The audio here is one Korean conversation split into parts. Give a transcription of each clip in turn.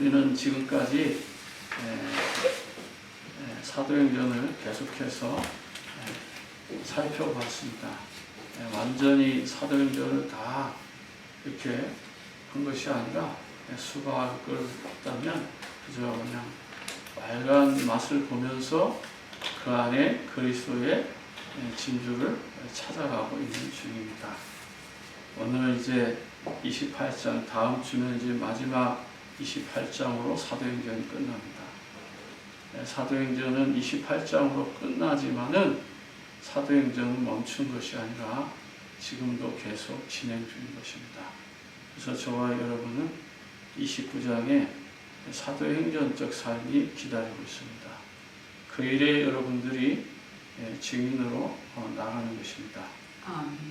우리는 지금까지 사도행전을 계속해서 살펴봤습니다. 완전히 사도행전을 다 이렇게 한 것이 아니라 수고할 걸 없다면 그저 그냥 빨간 맛을 보면서 그 안에 그리스도의 진주를 찾아가고 있는 중입니다. 오늘 이제 28장, 다음 주는 이제 마지막 28장으로 사도행전이 끝납니다. 사도행전은 28장으로 끝나지만은 사도행전은 멈춘 것이 아니라 지금도 계속 진행 중인 것입니다. 그래서 저와 여러분은 29장에 사도행전적 삶이 기다리고 있습니다. 그 일에 여러분들이 증인으로 나가는 것입니다.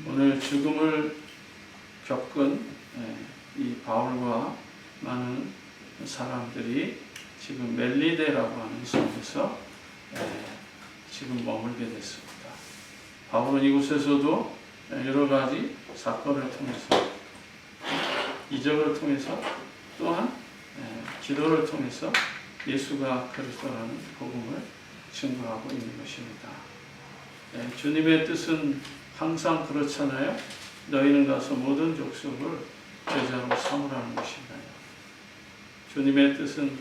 오늘 죽음을 겪은 이 바울과 많은 사람들이 지금 멜리데라고 하는 섬에서 지금 머물게 됐습니다. 바울은 이곳에서도 여러 가지 사건을 통해서, 이적을 통해서, 또한 기도를 통해서 예수가 그리스도라는 복음을 증거하고 있는 것입니다. 주님의 뜻은 항상 그렇잖아요. 너희는 가서 모든 족속을 제자로 삼으라는 것이니까요. 주님의 뜻은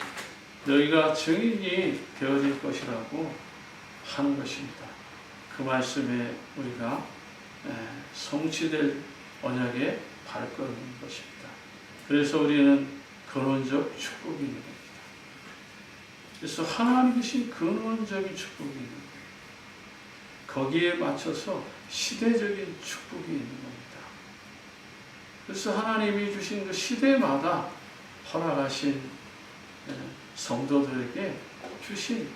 너희가 증인이 되어질 것이라고 하는 것입니다. 그 말씀에 우리가 성취될 언약의 발걸음인 것입니다. 그래서 우리는 근원적 축복이 있는 겁니다. 그래서 하나님 주신 근원적인 축복이 있는 겁니다. 거기에 맞춰서 시대적인 축복이 있는 겁니다. 그래서 하나님이 주신 그 시대마다 허락하신 성도들에게 주신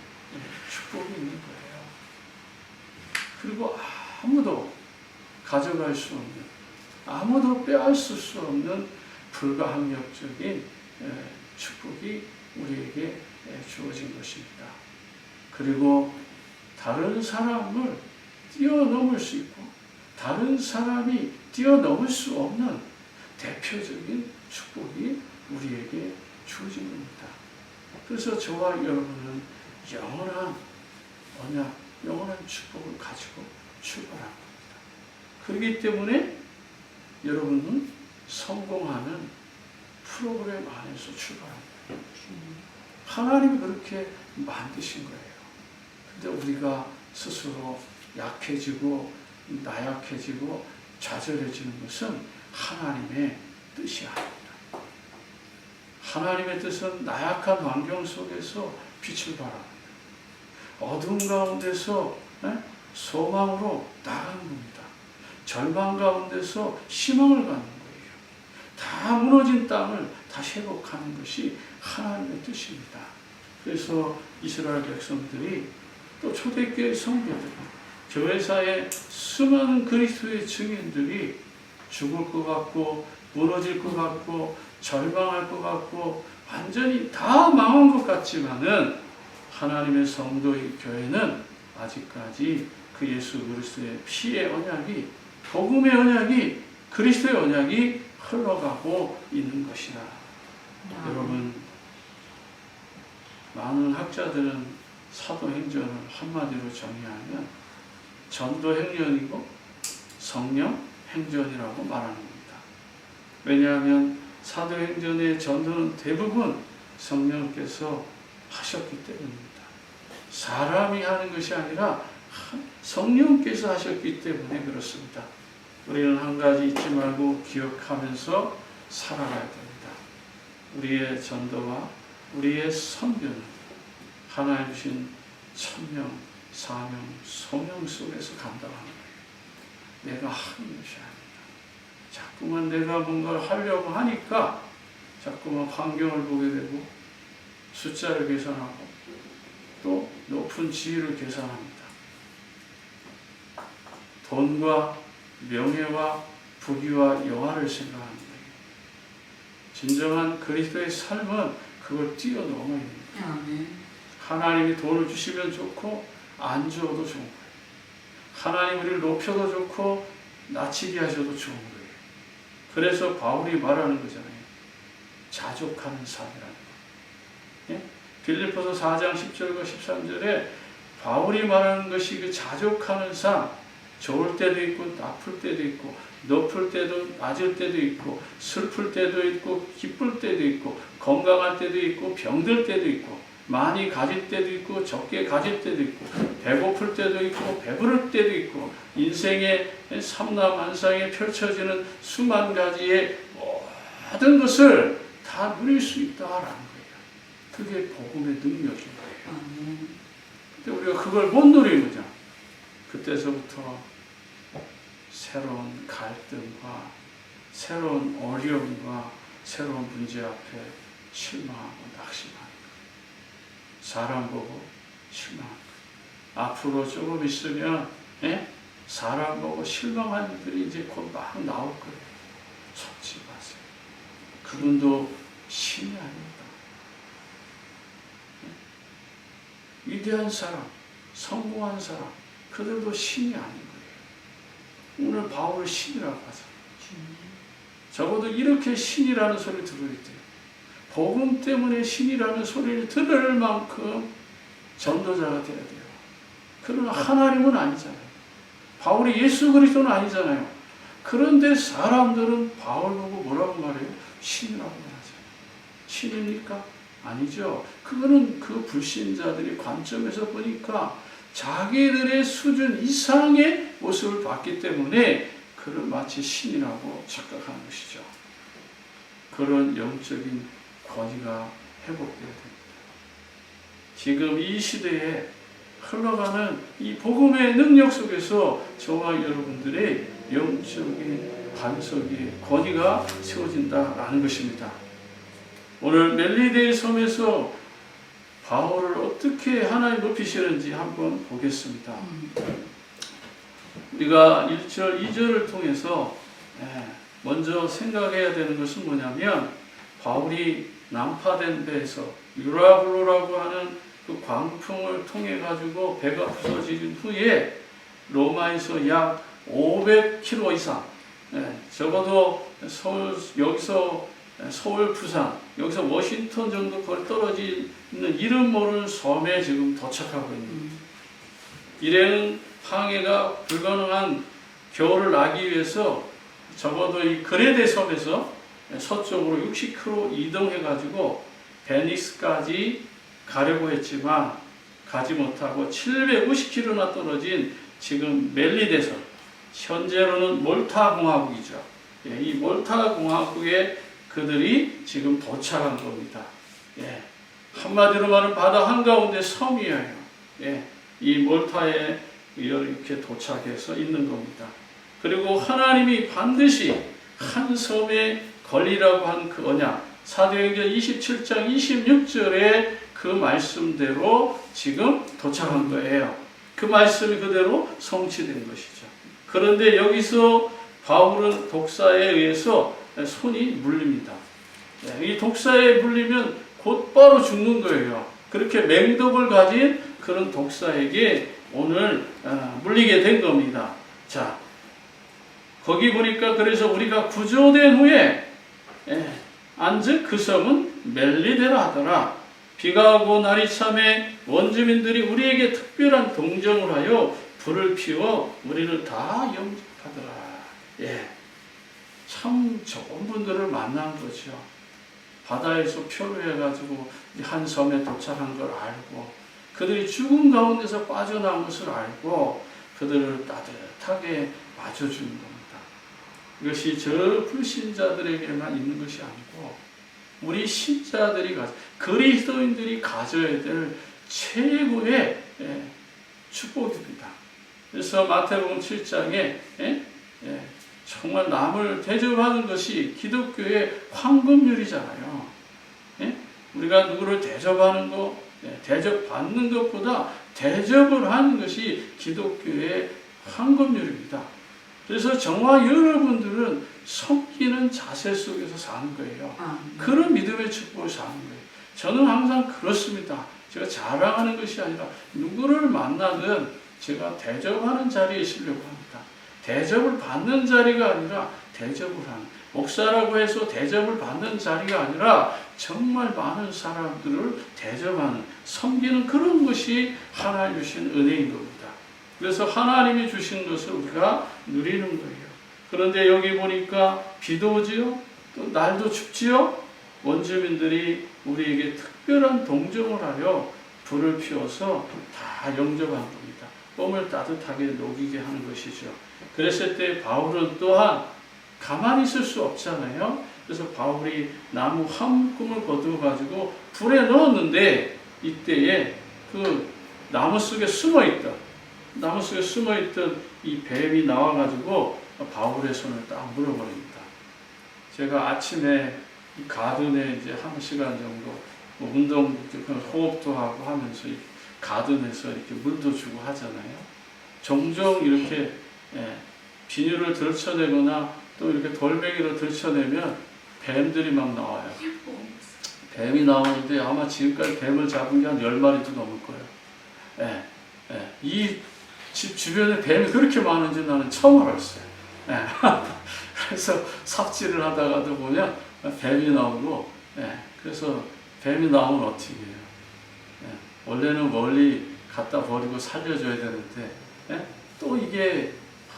축복이 있는 거예요. 그리고 아무도 가져갈 수 없는, 아무도 빼앗을 수 없는 불가항력적인 축복이 우리에게 주어진 것입니다. 그리고 다른 사람을 뛰어넘을 수 있고 다른 사람이 뛰어넘을 수 없는 대표적인 축복이 우리에게 주어진 겁니다. 그래서 저와 여러분은 영원한 언약, 영원한 축복을 가지고 출발한 겁니다. 그렇기 때문에 여러분은 성공하는 프로그램 안에서 출발합니다. 하나님이 그렇게 만드신 거예요. 근데 우리가 스스로 약해지고 나약해지고 좌절해지는 것은 하나님의 뜻이 아닙니다. 하나님의 뜻은 나약한 환경 속에서 빛을 발합니다. 어둠 가운데서 소망으로 나가는 겁니다. 절망 가운데서 희망을 갖는 거예요. 다 무너진 땅을 다시 회복하는 것이 하나님의 뜻입니다. 그래서 이스라엘 백성들이 또 초대교회 성도들, 교회사의 수많은 그리스도의 증인들이 죽을 것 같고 무너질 것 같고 절망할 것 같고 완전히 다 망한 것 같지만은 하나님의 성도의 교회는 아직까지 그 예수 그리스도의 피의 언약이, 복음의 언약이, 그리스도의 언약이 흘러가고 있는 것이다. 여러분, 많은 학자들은 사도행전을 한마디로 정의하면 전도행전이고 성령행전이라고 말하는 겁니다. 왜냐하면 사도행전의 전도는 대부분 성령께서 하셨기 때문입니다. 사람이 하는 것이 아니라 성령께서 하셨기 때문에 그렇습니다. 우리는 한 가지 잊지 말고 기억하면서 살아가야 됩니다. 우리의 전도와 우리의 선교는 하나님 주신 천명, 사명, 소명 속에서 감당하는 거예요. 내가 하는 것이 아닙니다. 자꾸만 내가 뭔가를 하려고 하니까 자꾸만 환경을 보게 되고 숫자를 계산하고 또 높은 지위를 계산합니다. 돈과 명예와 부귀와 영화를 생각하는 거예요. 진정한 그리스도의 삶은 그걸 뛰어넘어야 됩니다. 하나님이 돈을 주시면 좋고 안 주어도 좋은 거예요. 하나님 우리를 높여도 좋고 낮추게 하셔도 좋은 거예요. 그래서 바울이 말하는 거잖아요. 자족하는 삶이라는 거. 빌립보서 4장 10절과 13절에 바울이 말하는 것이 그 자족하는 삶, 좋을 때도 있고 나쁠 때도 있고 높을 때도 낮을 때도 있고 슬플 때도 있고 기쁠 때도 있고 건강할 때도 있고 병들 때도 있고 많이 가질 때도 있고 적게 가질 때도 있고 배고플 때도 있고 배부를 때도 있고 인생의 삼라만상에 펼쳐지는 수만 가지의 모든 것을 다 누릴 수 있다라는 거예요. 그게 복음의 능력인 거예요. 근데 우리가 그걸 못 누리는 거죠. 그때서부터 새로운 갈등과 새로운 어려움과 새로운 문제 앞에 실망하고 낙심하는 거예요. 사람 보고 실망하는 거예요. 앞으로 조금 있으면 사람 보고 실망하는 일들이 이제 곧 막 나올 거예요. 속지 마세요. 그분도 신이 아닙니다. 위대한 사람, 성공한 사람, 그들도 신이 아닌 거예요. 오늘 바울을 신이라고 하잖아요. 적어도 이렇게 신이라는 소리를 들어야 돼요. 복음 때문에 신이라는 소리를 들을 만큼 전도자가 돼야 돼요. 그러나 하나님은 아니잖아요. 바울이 예수 그리스도는 아니잖아요. 그런데 사람들은 바울 보고 뭐라고 말해요? 신이라고 말하잖아요. 신입니까? 아니죠. 그거는 그 불신자들이 관점에서 보니까 자기들의 수준 이상의 모습을 봤기 때문에 그를 마치 신이라고 착각하는 것이죠. 그런 영적인 권위가 회복되어야 됩니다. 지금 이 시대에 흘러가는 이 복음의 능력 속에서 저와 여러분들의 영적인 반석의 권위가 세워진다라는 것입니다. 오늘 멜리데의 섬에서 바울을 어떻게 하나님 높이시는지 한번 보겠습니다. 우리가 1절, 2절을 통해서 먼저 생각해야 되는 것은 뭐냐면 바울이 난파된 배에서 유라굴로라고 하는 그 광풍을 통해 가지고 배가 부서진 후에 로마에서 약 500km 이상 적어도 여기서 서울, 부산, 여기서 워싱턴 정도 거리 떨어져 있는 이름 모르는 섬에 지금 도착하고 있는 일행 항해가 불가능한 겨울을 나기 위해서 적어도 이 그레데 섬에서 서쪽으로 60km 이동해가지고 베니스까지 가려고 했지만 가지 못하고 750km나 떨어진 지금 멜리데 섬, 현재로는 몰타 공화국이죠. 이 몰타 공화국에 그들이 지금 도착한 겁니다. 한마디로 말하면 바다 한가운데 섬이에요. 이 몰타에 이렇게 도착해서 있는 겁니다. 그리고 하나님이 반드시 한 섬에 걸리라고 한 그 언약, 사도행전 27장 26절에 그 말씀대로 지금 도착한 거예요. 그 말씀이 그대로 성취된 것이죠. 그런데 여기서 바울은 독사에 의해서 손이 물립니다. 이 독사에 물리면 곧바로 죽는 거예요. 그렇게 맹독을 가진 그런 독사에게 오늘 물리게 된 겁니다. 자, 거기 보니까 그래서 우리가 구조된 후에 앉은 그 섬은 멜리데라 하더라. 비가 오고 날이 참에 원주민들이 우리에게 특별한 동정을 하여 불을 피워 우리를 다 영접하더라. 참 좋은 분들을 만난 거죠. 바다에서 표류해가지고 한 섬에 도착한 걸 알고 그들이 죽음 가운데서 빠져나온 것을 알고 그들을 따뜻하게 맞아주는 겁니다. 이것이 저 불신자들에게만 있는 것이 아니고 우리 신자들이 그리스도인들이 가져야 될 최고의 축복입니다. 그래서 마태복음 7장에 정말 남을 대접하는 것이 기독교의 황금률이잖아요. 우리가 누구를 대접하는 것, 대접받는 것보다 대접을 하는 것이 기독교의 황금률입니다. 그래서 저와 여러분들은 섬기는 자세 속에서 사는 거예요. 그런 믿음의 축복을 사는 거예요. 저는 항상 그렇습니다. 제가 자랑하는 것이 아니라 누구를 만나든 제가 대접하는 자리에 있으려고 합니다. 대접을 받는 자리가 아니라 대접을 하는, 목사라고 해서 대접을 받는 자리가 아니라 정말 많은 사람들을 대접하는, 섬기는 그런 것이 하나님 주신 은혜인 겁니다. 그래서 하나님이 주신 것을 우리가 누리는 거예요. 그런데 여기 보니까 비도 오지요, 또 날도 춥지요. 원주민들이 우리에게 특별한 동정을 하려 불을 피워서 다 영접한 겁니다. 몸을 따뜻하게 녹이게 하는 것이죠. 그랬을 때 바울은 또한 가만히 있을 수 없잖아요. 그래서 바울이 나무 한 묶음을 거두어가지고 불에 넣었는데, 이때에 그 나무 속에 숨어있던 이 뱀이 나와가지고 바울의 손을 딱 물어버립니다. 제가 아침에 이 가든에 이제 1시간 정도 운동, 호흡도 하고 하면서 가든에서 이렇게 물도 주고 하잖아요. 종종 이렇게 비닐을 들쳐내거나 또 이렇게 돌멩이로 들쳐내면 뱀들이 막 나와요. 뱀이 나오는데 아마 지금까지 뱀을 잡은 게 한 10마리도 넘을 거예요. 이 집 주변에 뱀이 그렇게 많은지 나는 처음 알았어요. 그래서 삽질을 하다가도 보면 뱀이 나오고, 그래서 뱀이 나오면 어떻게 해요? 원래는 멀리 갖다 버리고 살려줘야 되는데, 또 이게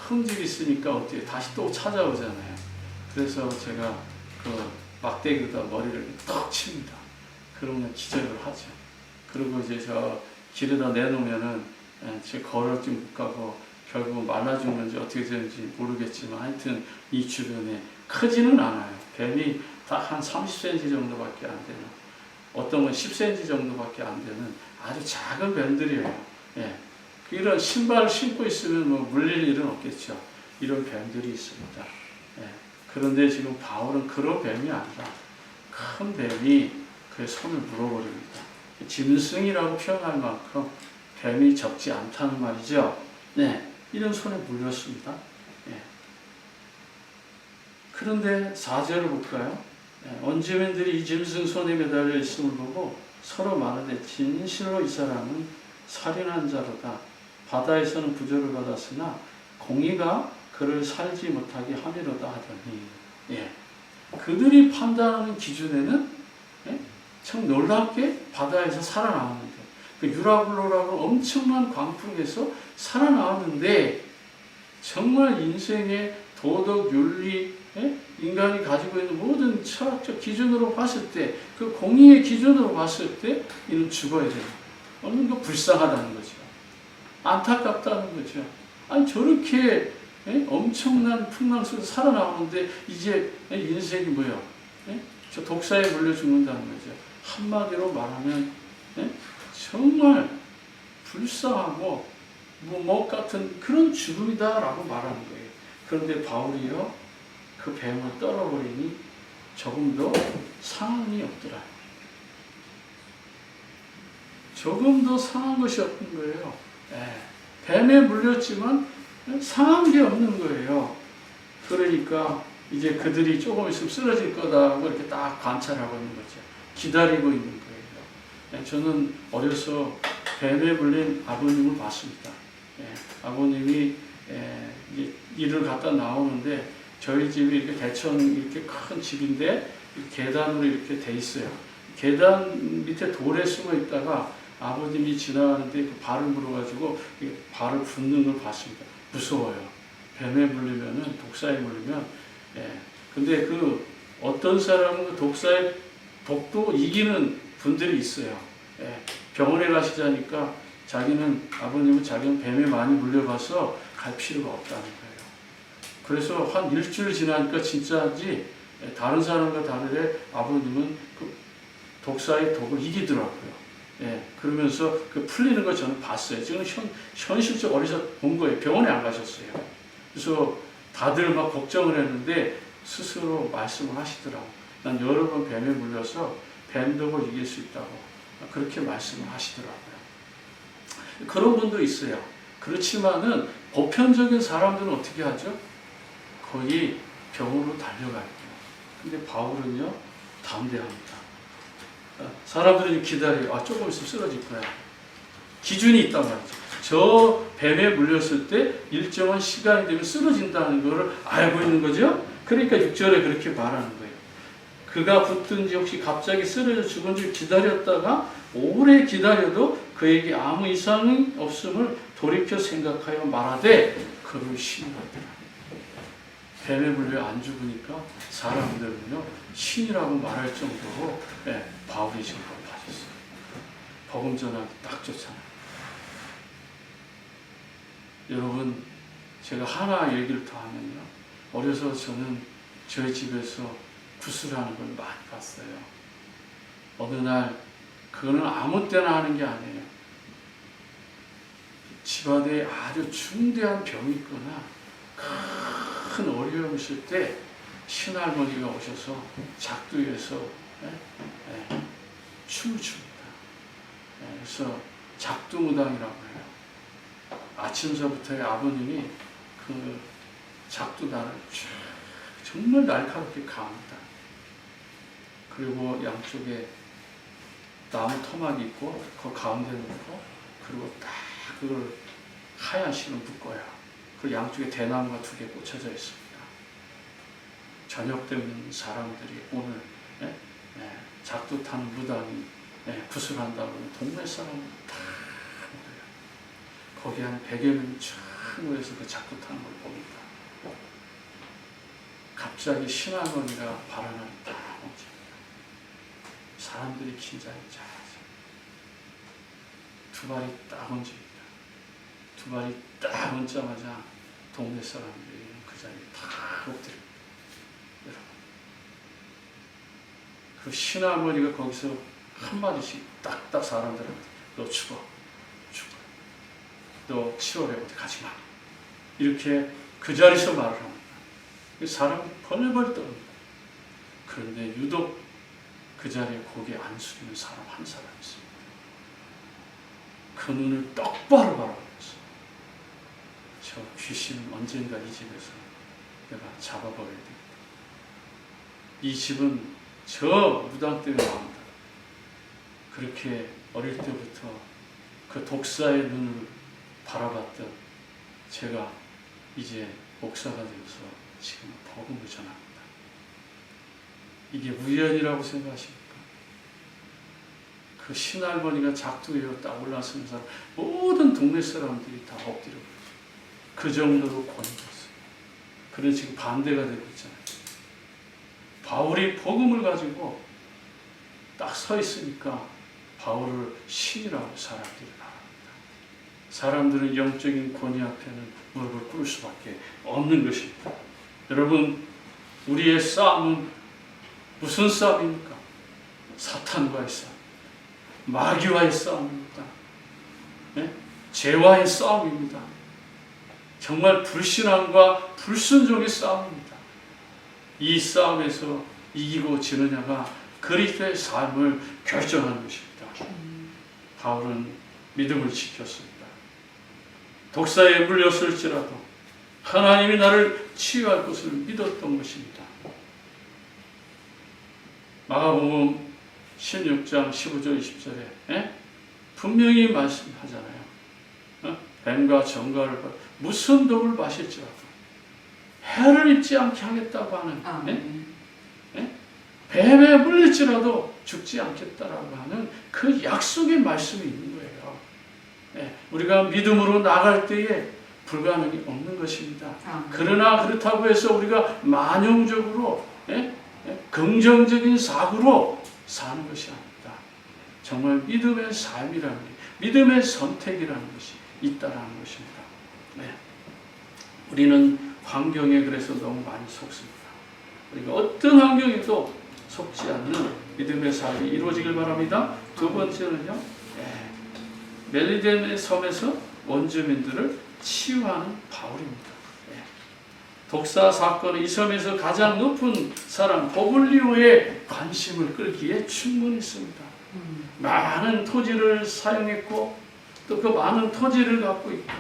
흠집이 있으니까 어떻게 다시 또 찾아오잖아요. 그래서 제가 그 막대기에다 머리를 탁 칩니다. 그러면 기절을 하죠. 그리고 이제 저 길에다 내놓으면은 제 걸어지 못 가고 결국 말라 죽는지 어떻게 되는지 모르겠지만 하여튼 이 주변에 크지는 않아요. 뱀이 딱 한 30cm 정도밖에 안 되는, 어떤 건 10cm 정도밖에 안 되는 아주 작은 뱀들이에요. 이런 신발을 신고 있으면 뭐 물릴 일은 없겠죠. 이런 뱀들이 있습니다. 그런데 지금 바울은 그런 뱀이 아니라 큰 뱀이 그의 손을 물어버립니다. 짐승이라고 표현할 만큼 뱀이 적지 않다는 말이죠. 이런 손에 물렸습니다. 그런데 4절을 볼까요? 원주민들이 이 짐승 손에 매달려 있음을 보고 서로 말하되 진실로 이 사람은 살인한 자로다. 바다에서는 구조를 받았으나 공의가 그를 살지 못하게 함이로다 하더니, 그들이 판단하는 기준에는 참 놀랍게 바다에서 살아나왔는데, 그 유라굴로라고 엄청난 광풍에서 살아나왔는데, 정말 인생의 도덕, 윤리, 인간이 가지고 있는 모든 철학적 기준으로 봤을 때, 그 공의의 기준으로 봤을 때 이는 죽어야 돼요. 얼마나 불쌍하다는 거죠. 안타깝다는 거죠. 아니 저렇게 엄청난 풍랑 속에서 살아나오는데 이제 인생이 뭐예요? 저 독사에 물려 죽는다는 거죠. 한마디로 말하면 정말 불쌍하고 뭐 같은 그런 죽음이다라고 말하는 거예요. 그런데 바울이요, 그 뱀을 떨어버리니 조금도 상함이 없더라. 조금도 상한 것이 없는 거예요. 뱀에 물렸지만 상한 게 없는 거예요. 그러니까 이제 그들이 조금 있으면 쓰러질 거다고 이렇게 딱 관찰하고 있는 거죠. 기다리고 있는 거예요. 저는 어려서 뱀에 물린 아버님을 봤습니다. 아버님이 일을 갔다 나오는데 저희 집이 이렇게 대천 이렇게 큰 집인데 계단으로 이렇게 돼 있어요. 계단 밑에 돌에 숨어 있다가 아버님이 지나가는데 그 발을 물어가지고 발을 붓는 걸 봤습니다. 무서워요. 뱀에 물리면은, 독사에 물리면. 근데 그 어떤 사람은 그 독사의 독도 이기는 분들이 있어요. 병원에 가시자니까 아버님은 자기는 뱀에 많이 물려봐서 갈 필요가 없다는 거예요. 그래서 한 일주일 지나니까 진짜인지 다른 사람과 다르게 아버님은 그 독사의 독을 이기더라고요. 그러면서 그 풀리는 걸 저는 봤어요. 지금 현실적 어디서 본 거예요. 병원에 안 가셨어요. 그래서 다들 막 걱정을 했는데 스스로 말씀을 하시더라고요. 난 여러 번 뱀에 물려서 뱀독을 이길 수 있다고 그렇게 말씀을 하시더라고요. 그런 분도 있어요. 그렇지만은 보편적인 사람들은 어떻게 하죠? 거의 병으로 달려가요. 근데 바울은요, 담대합니다. 사람들은 기다려요. 조금 있으면 쓰러질 거야. 기준이 있단 말이죠. 저 뱀에 물렸을 때 일정한 시간이 되면 쓰러진다는 것을 알고 있는 거죠. 그러니까 6절에 그렇게 말하는 거예요. 그가 붙든지 혹시 갑자기 쓰러져 죽은 줄 기다렸다가 오래 기다려도 그에게 아무 이상이 없음을 돌이켜 생각하여 말하되 그를 신이라더라. 뱀에 물려 안 죽으니까 사람들은요 신이라고 말할 정도로 바울이 지금 높아졌어요. 복음 전하기 딱 좋잖아요. 여러분, 제가 하나 얘기를 더 하면요, 어려서 저는 저희 집에서 구슬하는 걸 많이 봤어요. 어느 날 그거는 아무 때나 하는 게 아니에요. 집안에 아주 중대한 병이 있거나 큰 어려움이 있을 때 신할머니가 오셔서 작두에서 춤을 춥니다. 그래서 작두무당이라고 해요. 아침서부터 아버님이 그 작두단을 정말 날카롭게 갑니다. 그리고 양쪽에 나무 토막이 있고 그 가운데 놓고 그리고 딱 그걸 하얀 실을 묶어요. 그 양쪽에 대나무가 2개 꽂혀져 있습니다. 저녁 되면 사람들이 오늘 작두 타는 무당이 구슬한다고 동네 사람들 다 모여요. 거기 한 100여 명이 쫙 모여서 그 작두 타는 걸 봅니다. 갑자기 신할머니가 바람을 딱 멈춥니다. 사람들이 긴장이 잘하죠. 2 발이 딱 얹힙니다. 2 발이 딱 얹자마자 동네 사람들이 그 자리에 다 엎드립니다. 여러분, 그 신할머니가 거기서 한마디씩 딱딱 사람들한테 너 죽어. 너 7월에 어디 가지 마. 이렇게 그 자리에서 말을 합니다. 사람이 벌벌 떠옵니다. 그런데 유독 그 자리에 고개 안 숙이는 사람 한 사람 있습니다. 그 눈을 똑바로 바라보면서 저 귀신은 언젠가 이 집에서 내가 잡아버려야 되겠다. 이 집은 저 무당 때문에 나온다. 그렇게 어릴 때부터 그 독사의 눈을 바라봤던 제가 이제 목사가 되어서 지금 복음을 전합니다. 이게 우연이라고 생각하십니까? 그 신할머니가 작두에 딱 올라서는 사람 모든 동네 사람들이 다 엎드려 그 정도로 권위됐어요. 그런데 지금 반대가 되고 있잖아요. 바울이 복음을 가지고 딱 서 있으니까 바울을 신이라고 사람들이 말합니다. 사람들은 영적인 권위 앞에는 무릎을 꿇을 수밖에 없는 것입니다. 여러분, 우리의 싸움은 무슨 싸움입니까? 사탄과의 싸움, 마귀와의 싸움입니다. 죄와의 싸움입니다. 정말 불신앙과 불순종의 싸움입니다. 이 싸움에서 이기고 지느냐가 그리스도의 삶을 결정하는 것입니다. 바울은 믿음을 지켰습니다. 독사에 물렸을지라도 하나님이 나를 치유할 것을 믿었던 것입니다. 마가복음 16장 15절 20절에 분명히 말씀하잖아요. 뱀과 정갈을 무슨 독을 마실지라도 해를 입지 않게 하겠다고 하는 뱀에 물릴지라도 죽지 않겠다라고 하는 그 약속의 말씀이 있는 거예요. 우리가 믿음으로 나갈 때에 불가능이 없는 것입니다. 그러나 그렇다고 해서 우리가 만용적으로 긍정적인 사고로 사는 것이 아닙니다. 정말 믿음의 삶이라는 게, 믿음의 선택이라는 것이 있다라는 것입니다. 우리는 환경에 그래서 너무 많이 속습니다. 우리가 어떤 환경에도 속지 않는 믿음의 삶이 이루어지길 바랍니다. 2번째는요, 멜리덴의 섬에서 원주민들을 치유하는 바울입니다. 독사 사건은 이 섬에서 가장 높은 사람 보블리오의 관심을 끌기에 충분했습니다. 많은 토지를 사용했고 또 그 많은 토지를 갖고 있고,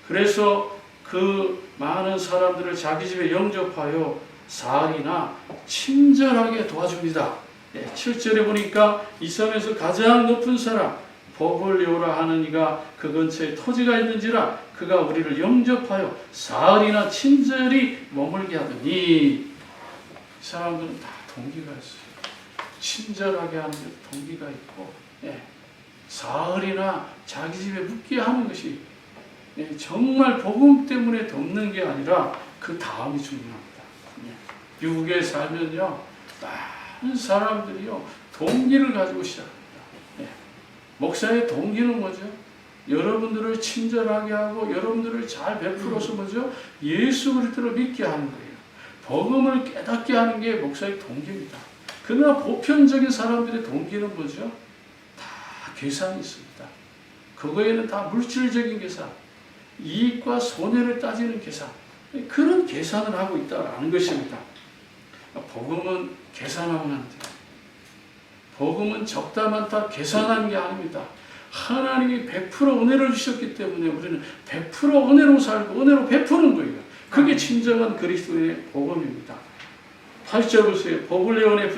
그래서 그 많은 사람들을 자기 집에 영접하여 사흘이나 친절하게 도와줍니다. 7절에 보니까 이 섬에서 가장 높은 사람 복을 내오라 하는 이가 그 근처에 토지가 있는지라 그가 우리를 영접하여 사흘이나 친절히 머물게 하더니 이 사람들은 다 동기가 있어요. 친절하게 하는 데 동기가 있고 사흘이나 자기 집에 묵게 하는 것이 정말 복음 때문에 돕는 게 아니라 그 다음이 중요합니다. 미국에 살면요 많은 사람들이요 동기를 가지고 시작합니다. 목사의 동기는 뭐죠? 여러분들을 친절하게 하고 여러분들을 잘 베풀어서 뭐죠? 예수 그리스도를 믿게 하는 거예요. 복음을 깨닫게 하는 게 목사의 동기입니다. 그러나 보편적인 사람들의 동기는 뭐죠? 다 계산이 있습니다. 그거에는 다 물질적인 계산, 이익과 손해를 따지는 계산, 그런 계산을 하고 있다는 것입니다. 복음은 계산하면 안 돼요. 복음은 적다 많다 계산하는 게 아닙니다. 하나님이 100% 은혜를 주셨기 때문에 우리는 100% 은혜로 살고 은혜로 베푸는 거예요. 그게 진정한 그리스도의 복음입니다. 8절 보세요. 복을 내원에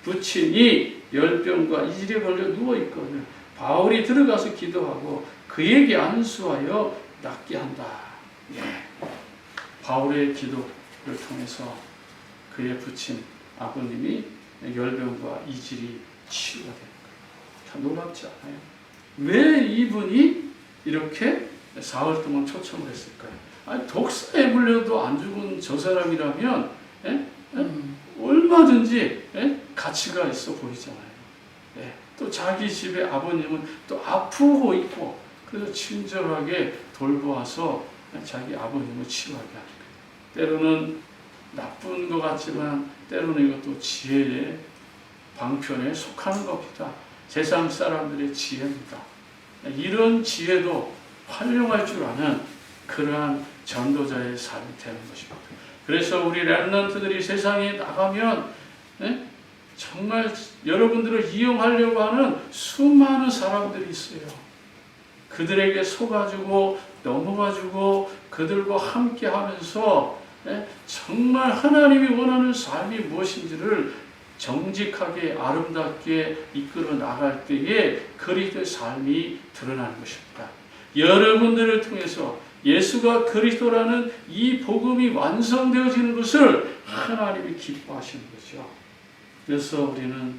붙이니 열병과 이질에 걸려 누워있거든. 바울이 들어가서 기도하고 그에게 안수하여 낫게 한다. 바울의 기도를 통해서 그에 붙인 아버님이 열병과 이질이 치유가 되는 거예요. 참 놀랍지 않아요? 왜 이분이 이렇게 사흘 동안 초청을 했을까요? 아니, 독사에 물려도 안 죽은 저 사람이라면 얼마든지 가치가 있어 보이잖아요. 또 자기 집에 아버님은 또 아프고 있고 그래서 친절하게 돌보아서 자기 아버님을 치유하게 하는 거예요. 때로는 나쁜 것 같지만 때로는 이것도 지혜의 방편에 속하는 겁니다. 세상 사람들의 지혜입니다. 이런 지혜도 활용할 줄 아는 그러한 전도자의 삶이 되는 것입니다. 그래서 우리 렘넌트들이 세상에 나가면 정말 여러분들을 이용하려고 하는 수많은 사람들이 있어요. 그들에게 속아주고 넘어가주고 그들과 함께 하면서 정말 하나님이 원하는 삶이 무엇인지를 정직하게 아름답게 이끌어 나갈 때에 그리스도의 삶이 드러나는 것입니다. 여러분들을 통해서 예수가 그리스도라는 이 복음이 완성되어지는 것을 하나님이 기뻐하시는 거죠. 그래서 우리는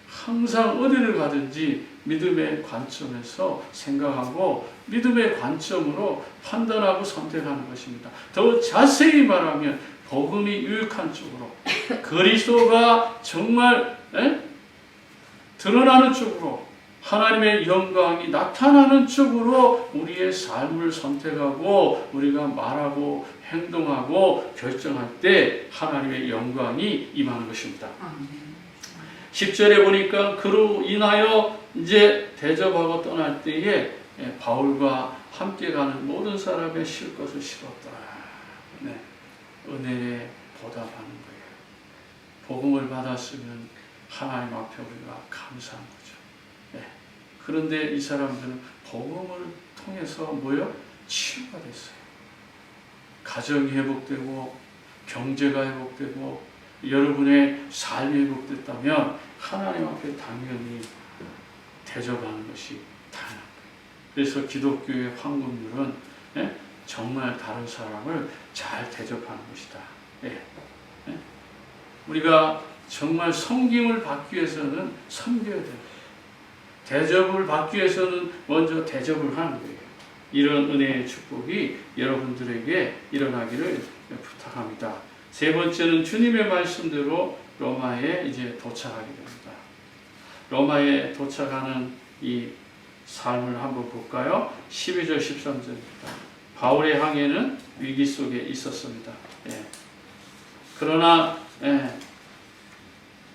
항상 어디를 가든지 믿음의 관점에서 생각하고 믿음의 관점으로 판단하고 선택하는 것입니다. 더 자세히 말하면 복음이 유익한 쪽으로 그리스도가 정말 드러나는 쪽으로 하나님의 영광이 나타나는 쪽으로 우리의 삶을 선택하고 우리가 말하고 행동하고 결정할 때 하나님의 영광이 임하는 것입니다. 10절에 보니까 그로 인하여 이제 대접하고 떠날 때에 바울과 함께 가는 모든 사람의 쉴 것을 실었더라. 은혜에 보답하는 거예요. 복음을 받았으면 하나님 앞에 우리가 감사한 거죠. 그런데 이 사람들은 복음을 통해서 치유가 됐어요. 가정이 회복되고 경제가 회복되고 여러분의 삶이 회복됐다면 하나님 앞에 당연히 대접하는 것이 당연한 거예요. 그래서 기독교의 황금률은 정말 다른 사람을 잘 대접하는 것이다. 우리가 정말 섬김을 받기 위해서는 섬겨야 돼요. 대접을 받기 위해서는 먼저 대접을 하는 거예요. 이런 은혜의 축복이 여러분들에게 일어나기를 부탁합니다. 세 번째는 주님의 말씀대로 로마에 이제 도착하게 됩니다. 로마에 도착하는 이 삶을 한번 볼까요? 12절 13절입니다. 바울의 항해는 위기 속에 있었습니다. 그러나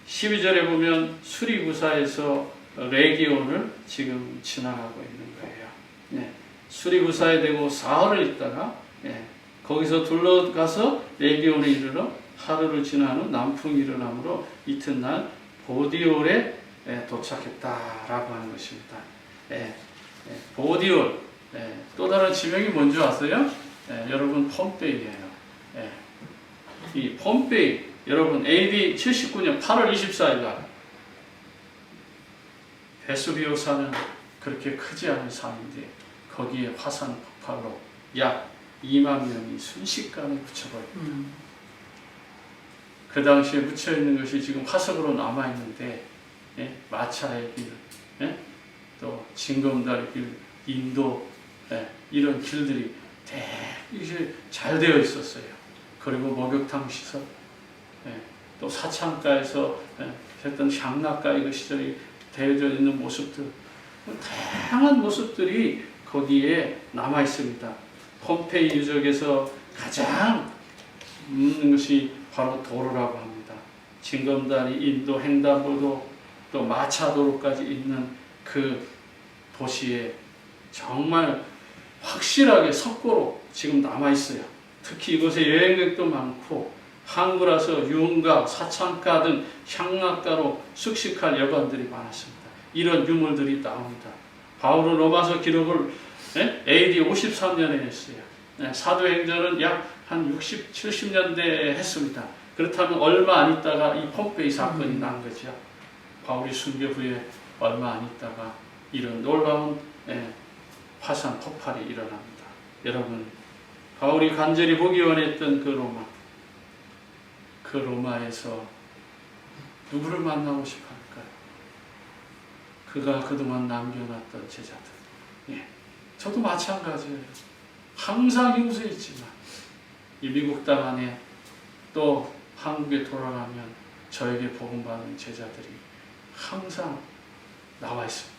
12절에 보면 수리구사에서 레기온을 지금 지나가고 있는 거예요. 수리구사에 대고 사흘을 있다가 거기서 둘러가서 레기온에 이르러 하루를 지난 후 남풍이 일어나므로 이튿날 보디올에 도착했다라고 하는 것입니다. 보디올, 또 다른 지명이 뭔지 아세요? 여러분 폼페이예요. 이 폼페이, 여러분 AD 79년 8월 24일 날 베수비오사는 그렇게 크지 않은 산인데 거기에 화산 폭발로 약 2만 명이 순식간에 묻혀버립니다. 그 당시에 묻혀있는 것이 지금 화석으로 남아있는데, 예? 마차의 길, 예? 또 징검다리 길, 인도, 예? 이런 길들이 되게 잘 되어 있었어요. 그리고 목욕탕 시설, 예? 또 사창가에서 예? 했던 향락가의 그 시절이 되어져 있는 모습들, 다양한 모습들이 거기에 남아 있습니다. 폼페이 유적에서 가장 있는 것이 바로 도로라고 합니다. 징검다리, 인도 횡단보도, 또 마차도로까지 있는 그 도시에 정말 확실하게 석고로 지금 남아 있어요. 특히 이곳에 여행객도 많고 항구라서 유흥가, 사창가 등 향락가로 숙식할 여관들이 많았습니다. 이런 유물들이 나옵니다. 바울은 로마서 기록을 AD 53년에 했어요. 사도행전은 약 한 60, 70년대에 했습니다. 그렇다면 얼마 안 있다가 이 폼페이 사건이 난 거죠. 바울이 순교 후에 얼마 안 있다가 이런 놀라운 화산 폭발이 일어납니다. 여러분, 바울이 간절히 보기 원했던 그 로마에서 누구를 만나고 싶어 할까요? 그가 그동안 남겨놨던 제자들. 예, 저도 마찬가지예요. 항상 이곳에 있지만 이 미국 땅 안에 또 한국에 돌아가면 저에게 복음받는 제자들이 항상 나와 있습니다.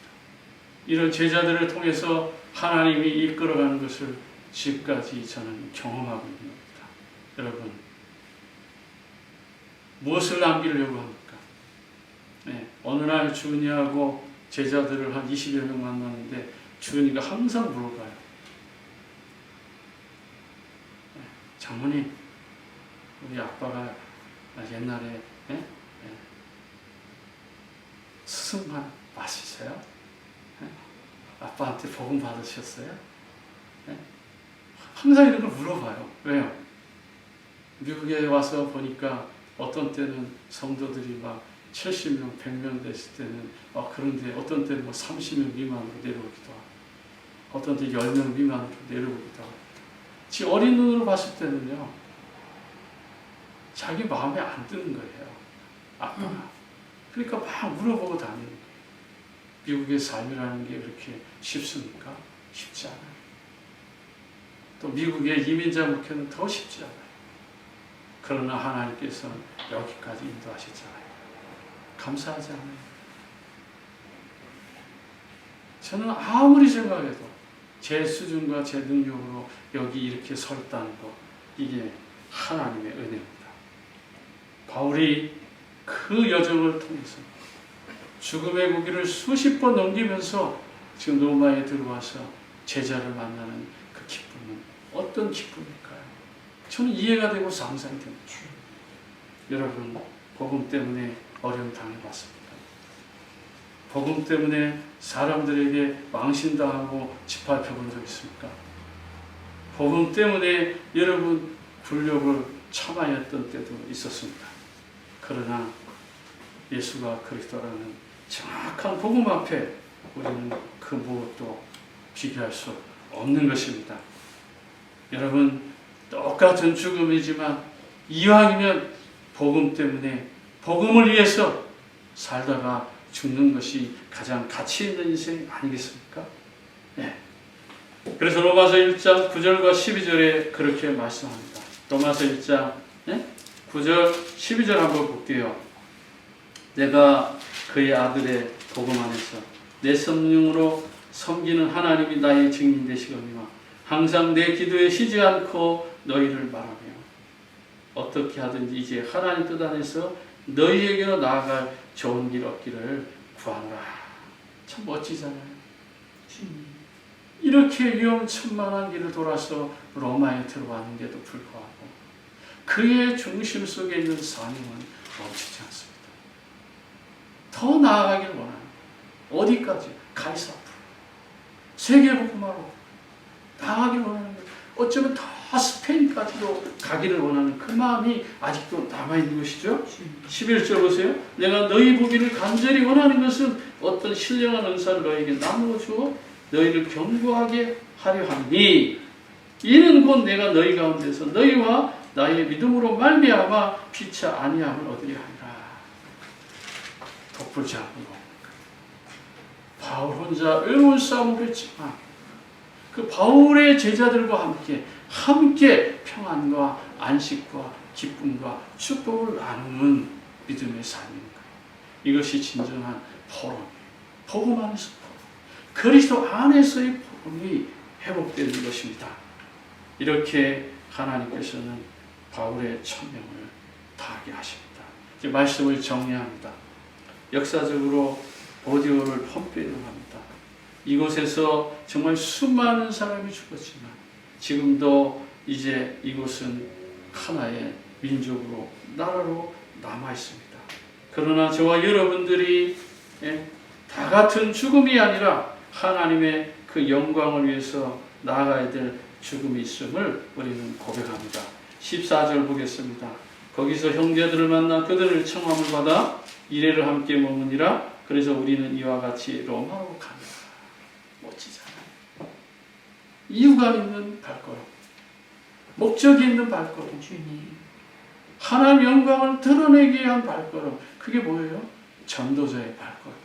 이런 제자들을 통해서 하나님이 이끌어가는 것을 지금까지 저는 경험하고 있는 겁니다. 여러분, 무엇을 남기려고 합니까? 네, 어느 날 주은이하고 제자들을 한 20여 명 만났는데 주은이가 항상 물어봐요. 장모님, 우리 아빠가 옛날에 스승만 마시세요? 아빠한테 복음 받으셨어요? 항상 이런 걸 물어봐요. 왜요? 미국에 와서 보니까 어떤 때는 성도들이 막 70명, 100명 됐을 때는 그런데 어떤 때는 뭐 30명 미만으로 내려오기도 하고 어떤 때 10명 미만으로 내려오기도 하고 지 어린 눈으로 봤을 때는요, 자기 마음에 안 드는 거예요, 아빠가. 그러니까 막 물어보고 다니는 거예요. 미국의 삶이라는 게 그렇게 쉽습니까? 쉽지 않아요. 또 미국의 이민자 목회는 더 쉽지 않아요. 그러나 하나님께서는 여기까지 인도하셨잖아요. 감사하지 않아요? 저는 아무리 생각해도 제 수준과 제 능력으로 여기 이렇게 섰다는 거, 이게 하나님의 은혜입니다. 바울이 그 여정을 통해서 죽음의 고기를 수십 번 넘기면서 지금 로마에 들어와서 제자를 만나는 그 기쁨은 어떤 기쁨일까요? 저는 이해가 되고 상상이 됩니다. 여러분, 복음 때문에 어려움 당해봤습니다. 복음 때문에 사람들에게 망신당하고 짓밟혀 본 적 있습니까? 복음 때문에 여러분 굴욕을 참아냈던 때도 있었습니다. 그러나 예수가 그리스도라는 정확한 복음 앞에 우리는 그 무엇도 비교할 수 없는 것입니다. 여러분, 똑같은 죽음이지만 이왕이면 복음 때문에 복음을 위해서 살다가 죽는 것이 가장 가치 있는 인생 아니겠습니까? 네. 그래서 로마서 1장 9절과 12절에 그렇게 말씀합니다. 로마서 1장 9절 12절 한번 볼게요. 내가 그의 아들의 복음 안에서 내 성령으로 섬기는 하나님이 나의 증인 되시거니와 항상 내 기도에 쉬지 않고 너희를 말하며 어떻게 하든지 이제 하나님 뜻 안에서 너희에게로 나아갈 좋은 길 얻기를 구하노라. 참 멋지잖아요. 이렇게 위험천만한 길을 돌아서 로마에 들어왔는데도 불구하고 그의 중심 속에 있는 사명은 멈추지 않습니다. 더 나아가길 원하는 거예요. 어디까지? 가이사 앞으로. 세계복음화로 나아가길 원하는 거예요. 어쩌면 더 스페인까지도 가기를 원하는 그 마음이 아직도 남아있는 것이죠. 11절 보세요. 내가 너희 보기를 간절히 원하는 것은 어떤 신령한 은사를 너희에게 나누어 주어 너희를 견고하게 하려 하니 이는 곧 내가 너희 가운데서 너희와 나의 믿음으로 말미암아 피차 아니함을 얻으려 하리라. 독불장으로 바울 혼자 외로운 싸움을 했지만 그 바울의 제자들과 함께 평안과 안식과 기쁨과 축복을 나누는 믿음의 삶입니다. 이것이 진정한 포럼이에요. 복음 안에서 포럼. 그리스도 안에서의 포럼이 회복되는 것입니다. 이렇게 하나님께서는 바울의 천명을 다하게 하십니다. 이제 말씀을 정리합니다. 역사적으로 오디오를 폼페이로 합니다. 이곳에서 정말 수많은 사람이 죽었지만 지금도 이제 이곳은 하나의 민족으로 나라로 남아 있습니다. 그러나 저와 여러분들이 다 같은 죽음이 아니라 하나님의 그 영광을 위해서 나아가야 될 죽음이 있음을 우리는 고백합니다. 14절 보겠습니다. 거기서 형제들을 만나 그들을 청함을 받아 이레를 함께 머무니라. 그래서 우리는 이와 같이 로마로 갑니다. 멋지잖아요. 이유가 있는 발걸음, 목적이 있는 발걸음, 하나님 영광을 드러내기 위한 발걸음. 그게 뭐예요? 전도자의 발걸음.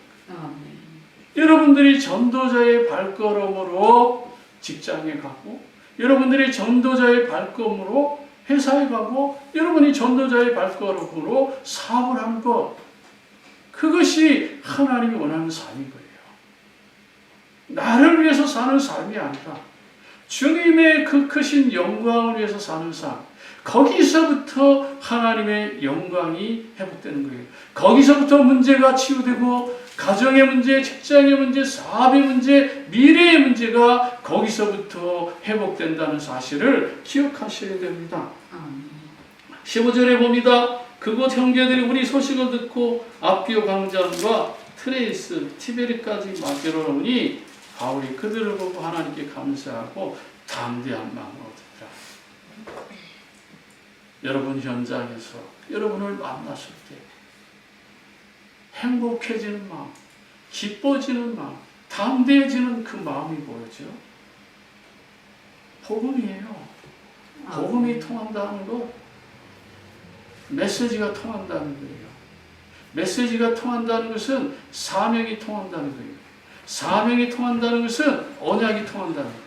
여러분들이 전도자의 발걸음으로 직장에 가고, 여러분들이 전도자의 발걸음으로 회사에 가고, 여러분이 전도자의 발걸음으로 사업을 하는 것, 그것이 하나님이 원하는 삶인 거예요. 나를 위해서 사는 삶이 아니라 주님의 그 크신 영광을 위해서 사는 삶, 거기서부터 하나님의 영광이 회복되는 거예요. 거기서부터 문제가 치유되고 가정의 문제, 직장의 문제, 사업의 문제, 미래의 문제가 거기서부터 회복된다는 사실을 기억하셔야 됩니다. 15절에 봅니다. 그곳 형제들이 우리 소식을 듣고 아피오 광장과 트레이스, 티베리까지 맡기러 오니 바울이 그들을 보고 하나님께 감사하고 담대한 마음을 얻으리라. 여러분 현장에서 여러분을 만났을 때 행복해지는 마음, 기뻐지는 마음, 담대해지는 그 마음이 뭐였죠? 복음이에요. 복음이 통한다는 것, 메시지가 통한다는 거예요. 메시지가 통한다는 것은 사명이 통한다는 거예요. 사명이 통한다는 것은 언약이 통한다는 거예요.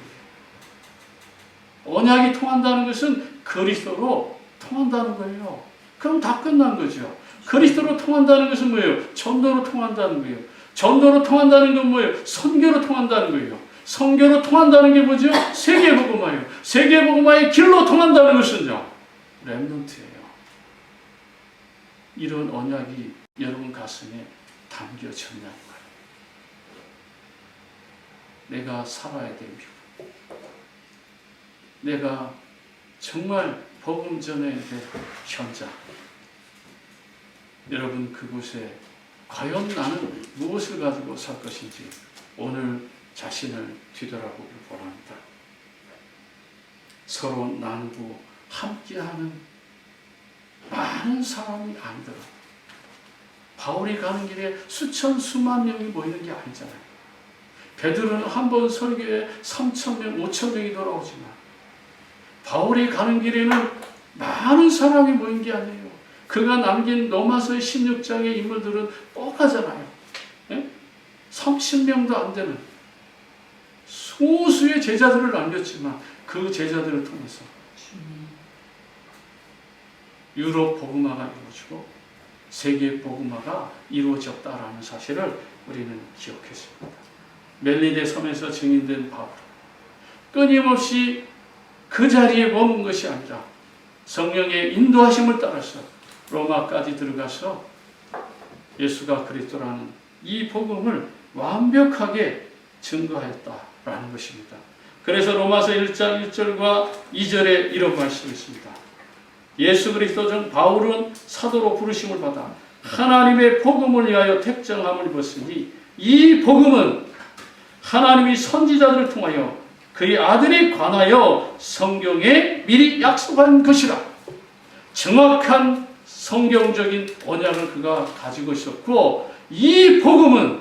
언약이 통한다는 것은 그리스도로 통한다는 거예요. 그럼 다 끝난 거죠. 그리스도로 통한다는 것은 뭐예요? 전도로 통한다는 거예요. 전도로 통한다는 건 뭐예요? 선교로 통한다는 거예요. 선교로 통한다는 게 뭐죠? 세계복음화예요. 세계복음화의 길로 통한다는 것은요, 렘넌트예요. 이런 언약이 여러분 가슴에 담겨졌냐는 거예요. 내가 살아야 됩니다. 내가 정말 복음 전해야 될 현장. 여러분 그곳에 과연 나는 무엇을 가지고 살 것인지 오늘 자신을 뒤돌아보길 원합니다. 서로 나누고 함께하는 많은 사람이 아니더라. 바울이 가는 길에 수천 수만 명이 모이는 게 아니잖아요. 베드로는 한 번 설교에 3,000명, 5,000명이 돌아오지만 바울이 가는 길에는 많은 사람이 모인 게 아니에요. 그가 남긴 로마서의 16장의 인물들은 뻑하잖아요. 30명도 안 되는 소수의 제자들을 남겼지만 그 제자들을 통해서 유럽 복음화가 이루어지고 세계 복음화가 이루어졌다라는 사실을 우리는 기억했습니다. 멜리데 섬에서 증인된 바울, 끊임없이 그 자리에 머문 것이 아니라 성령의 인도하심을 따라서 로마까지 들어가서 예수가 그리스도라는 이 복음을 완벽하게 증거했다라는 것입니다. 그래서 로마서 1장 1절과 2절에 이런 말씀이 있습니다. 예수 그리스도 중 바울은 사도로 부르심을 받아 하나님의 복음을 위하여 택정함을 입었으니 이 복음은 하나님이 선지자들을 통하여 그의 아들에 관하여 성경에 미리 약속한 것이라. 정확한 성경적인 언약을 그가 가지고 있었고, 이 복음은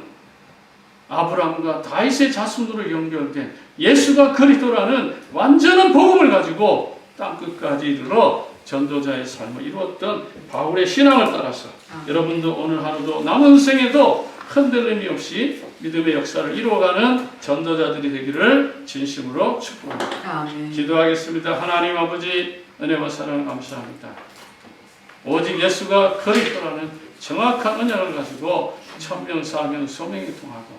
아브라함과 다윗의 자손으로 연결된 예수가 그리스도라는 완전한 복음을 가지고 땅끝까지 이르러 전도자의 삶을 이루었던 바울의 신앙을 따라서 여러분도 오늘 하루도 남은 생에도 흔들림이 없이 믿음의 역사를 이루어가는 전도자들이 되기를 진심으로 축복합니다. 기도하겠습니다. 하나님 아버지, 은혜와 사랑 감사합니다. 오직 예수가 그리스도라는 정확한 언약을 가지고 천명, 사명, 소명이 통하고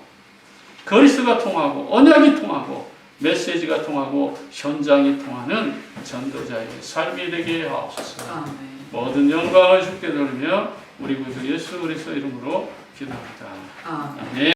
그리스도가 통하고 언약이 통하고 메시지가 통하고 현장이 통하는 전도자의 삶이 되게 하옵소서. 모든 영광을 주께 돌리며 우리 구주 예수 그리스도 이름으로 기도합니다. 아멘.